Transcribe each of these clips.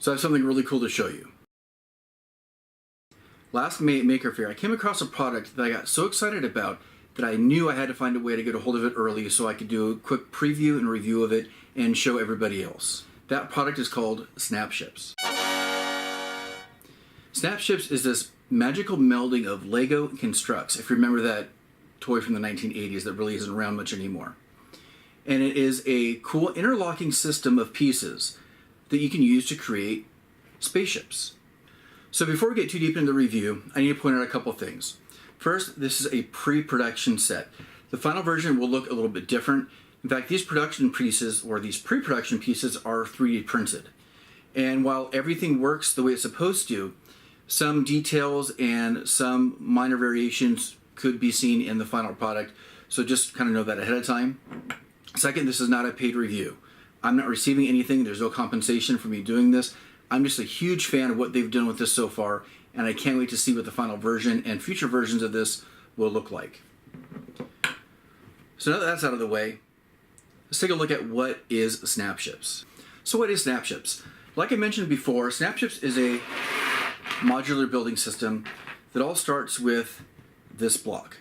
So I have something really cool to show you. Last May at Maker Faire, I came across a product that I got so excited about that I knew I had to find a way to get a hold of it early so I could do a quick preview and review of it and show everybody else. That product is called Snapships. Snapships is this magical melding of Lego and Constructs, if you remember that toy from the 1980s that really isn't around much anymore. And it is a cool interlocking system of pieces that you can use to create spaceships. So before we get too deep into the review, I need to point out a couple things. First, this is a pre-production set. The final version will look a little bit different. In fact, these production pieces, or these pre-production pieces, are 3D printed. And while everything works the way it's supposed to, some details and some minor variations could be seen in the final product. So just kind of know that ahead of time. Second, this is not a paid review. I'm not receiving anything. There's no compensation for me doing this. I'm just a huge fan of what they've done with this so far, and I can't wait to see what the final version and future versions of this will look like. So now that that's out of the way, let's take a look at what is Snapships. So what is Snapships? Like I mentioned before, Snapships is a modular building system that all starts with this block.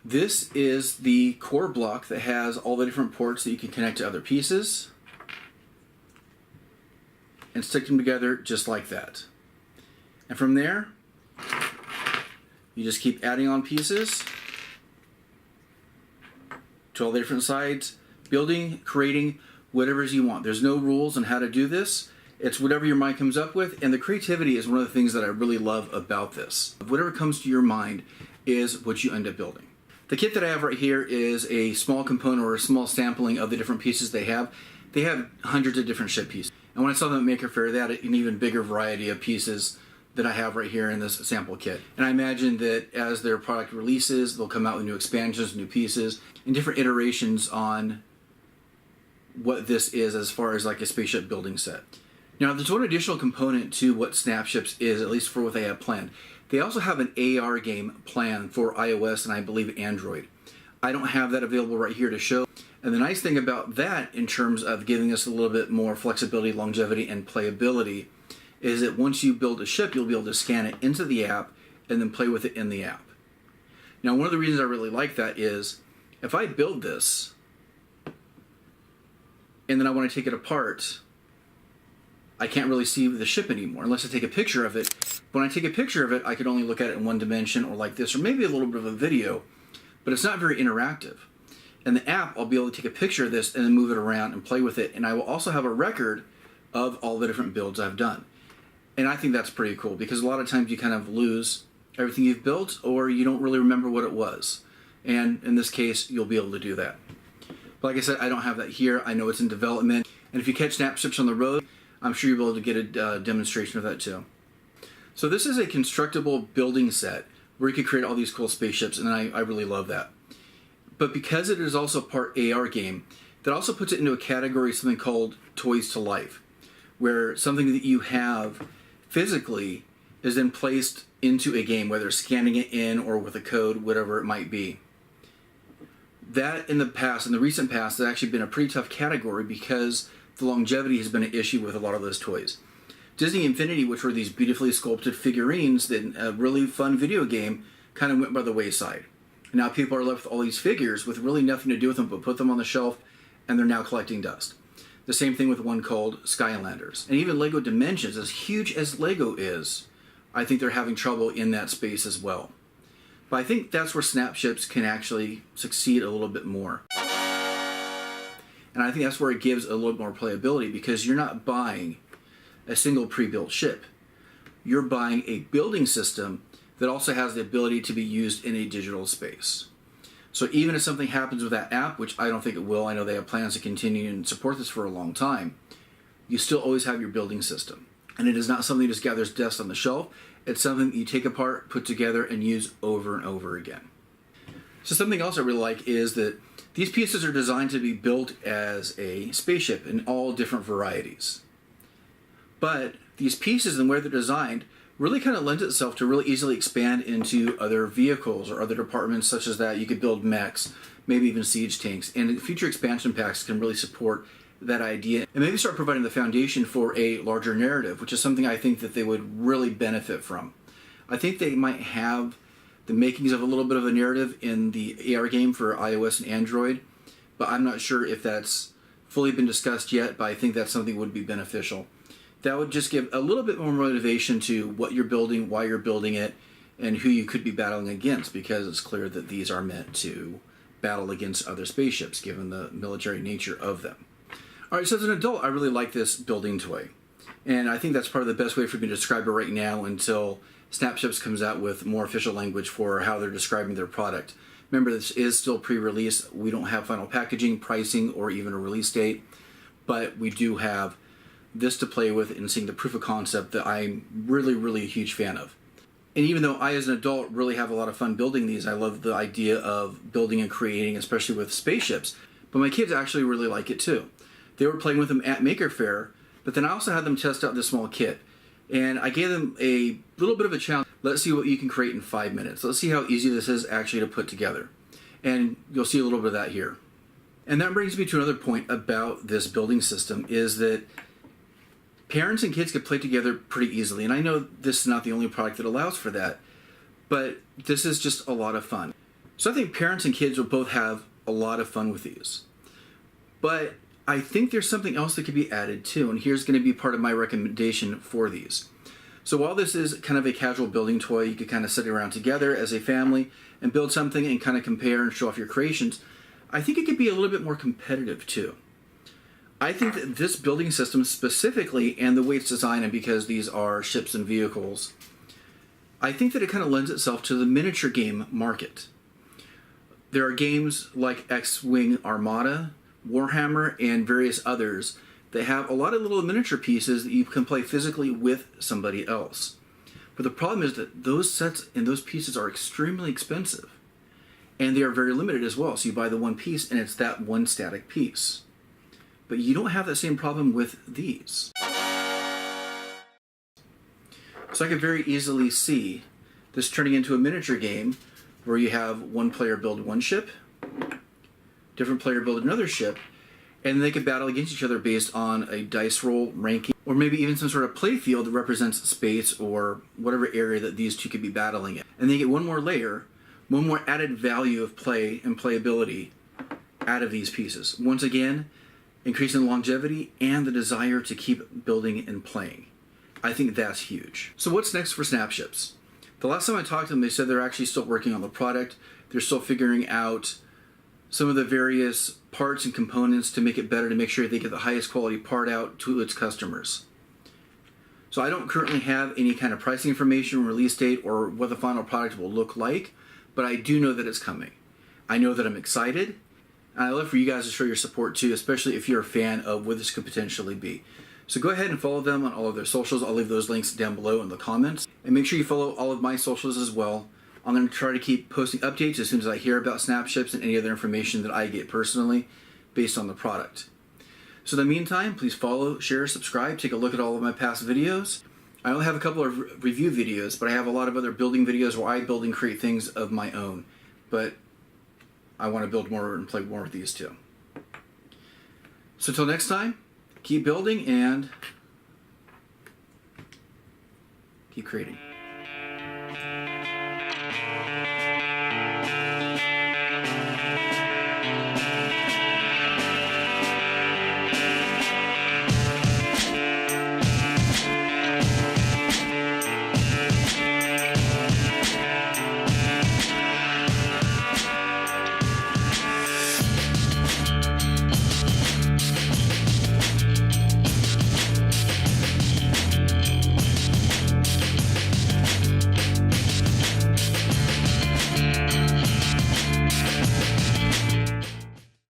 This is the core block that has all the different ports that you can connect to other pieces and stick them together just like that. And from there, you just keep adding on pieces to all the different sides, building, creating whatever you want. There's no rules on how to do this. It's whatever your mind comes up with, and the creativity is one of the things that I really love about this. Whatever comes to your mind is what you end up building. The kit that I have right here is a small component or a small sampling of the different pieces they have. They have hundreds of different ship pieces. And when I saw them at Maker Faire, they had an even bigger variety of pieces that I have right here in this sample kit. And I imagine that as their product releases, they'll come out with new expansions, new pieces, and different iterations on what this is as far as like a spaceship building set. Now, there's one additional component to what Snapships is, at least for what they have planned. They also have an AR game planned for iOS and I believe Android. I don't have that available right here to show. And the nice thing about that, in terms of giving us a little bit more flexibility, longevity, and playability, is that once you build a ship, you'll be able to scan it into the app and then play with it in the app. Now, one of the reasons I really like that is if I build this and then I want to take it apart, I can't really see the ship anymore unless I take a picture of it. When I take a picture of it, I could only look at it in one dimension or like this, or maybe a little bit of a video, but it's not very interactive. In the app, I'll be able to take a picture of this and then move it around and play with it, and I will also have a record of all the different builds I've done. And I think that's pretty cool because a lot of times you kind of lose everything you've built or you don't really remember what it was. And in this case, you'll be able to do that. But like I said, I don't have that here. I know it's in development. And if you catch Snapships on the road, I'm sure you'll be able to get a demonstration of that too. So this is a constructible building set where you can create all these cool spaceships, and I really love that. But because it is also part AR game, that also puts it into a category of something called Toys to Life, where something that you have physically is then placed into a game, whether scanning it in or with a code, whatever it might be. That in the past, in the recent past, has actually been a pretty tough category because the longevity has been an issue with a lot of those toys. Disney Infinity, which were these beautifully sculpted figurines that a really fun video game, kind of went by the wayside. And now people are left with all these figures with really nothing to do with them but put them on the shelf, and they're now collecting dust. The same thing with one called Skylanders. And even Lego Dimensions, as huge as Lego is, I think they're having trouble in that space as well. But I think that's where Snapships can actually succeed a little bit more. And I think that's where it gives a little more playability because you're not buying a single pre-built ship. You're buying a building system that also has the ability to be used in a digital space. So even if something happens with that app, which I don't think it will, I know they have plans to continue and support this for a long time, you still always have your building system. And it is not something that just gathers dust on the shelf. It's something that you take apart, put together, and use over and over again. So something else I really like is that these pieces are designed to be built as a spaceship in all different varieties. But these pieces and where they're designed really kind of lends itself to really easily expand into other vehicles or other departments such as that. You could build mechs, maybe even siege tanks, and future expansion packs can really support that idea and maybe start providing the foundation for a larger narrative, which is something I think that they would really benefit from. I think they might have the makings of a little bit of a narrative in the AR game for iOS and Android, but I'm not sure if that's fully been discussed yet, but I think that's something that would be beneficial. That would just give a little bit more motivation to what you're building, why you're building it, and who you could be battling against, because it's clear that these are meant to battle against other spaceships, given the military nature of them. All right, so as an adult, I really like this building toy. And I think that's part of the best way for me to describe it right now until Snapships comes out with more official language for how they're describing their product. Remember, this is still pre-release. We don't have final packaging, pricing, or even a release date, but we do have this to play with and seeing the proof of concept that I'm really, really a huge fan of. And even though I, as an adult, really have a lot of fun building these, I love the idea of building and creating, especially with spaceships. But my kids actually really like it too. They were playing with them at Maker Faire, but then I also had them test out this small kit. And I gave them a little bit of a challenge. Let's see what you can create in 5 minutes. Let's see how easy this is actually to put together. And you'll see a little bit of that here. And that brings me to another point about this building system, is that parents and kids can play together pretty easily. And I know this is not the only product that allows for that, but this is just a lot of fun. So I think parents and kids will both have a lot of fun with these. But I think there's something else that could be added too, and here's going to be part of my recommendation for these. So while this is kind of a casual building toy, you could kind of sit around together as a family and build something and kind of compare and show off your creations, I think it could be a little bit more competitive too. I think that this building system specifically, and the way it's designed, and because these are ships and vehicles, I think that it kind of lends itself to the miniature game market. There are games like X-Wing Armada, Warhammer, and various others that have a lot of little miniature pieces that you can play physically with somebody else. But the problem is that those sets and those pieces are extremely expensive. And they are very limited as well. So you buy the one piece and it's that one static piece. But you don't have that same problem with these. So I could very easily see this turning into a miniature game where you have one player build one ship, different player build another ship, and they could battle against each other based on a dice roll ranking, or maybe even some sort of play field that represents space or whatever area that these two could be battling in. And they get one more layer, one more added value of play and playability out of these pieces. Once again, increasing the longevity and the desire to keep building and playing. I think that's huge. So what's next for Snapships? The last time I talked to them, they said they're actually still working on the product. They're still figuring out some of the various parts and components to make it better, to make sure they get the highest quality part out to its customers. So I don't currently have any kind of pricing information, release date, or what the final product will look like, but I do know that it's coming. I know that I'm excited, and I'd love for you guys to show your support too, especially if you're a fan of what this could potentially be. So go ahead and follow them on all of their socials. I'll leave those links down below in the comments. And make sure you follow all of my socials as well. I'm going to try to keep posting updates as soon as I hear about Snapships and any other information that I get personally based on the product. So in the meantime, please follow, share, subscribe, take a look at all of my past videos. I only have a couple of review videos, but I have a lot of other building videos where I build and create things of my own. But I want to build more and play more with these too. So until next time, keep building and keep creating.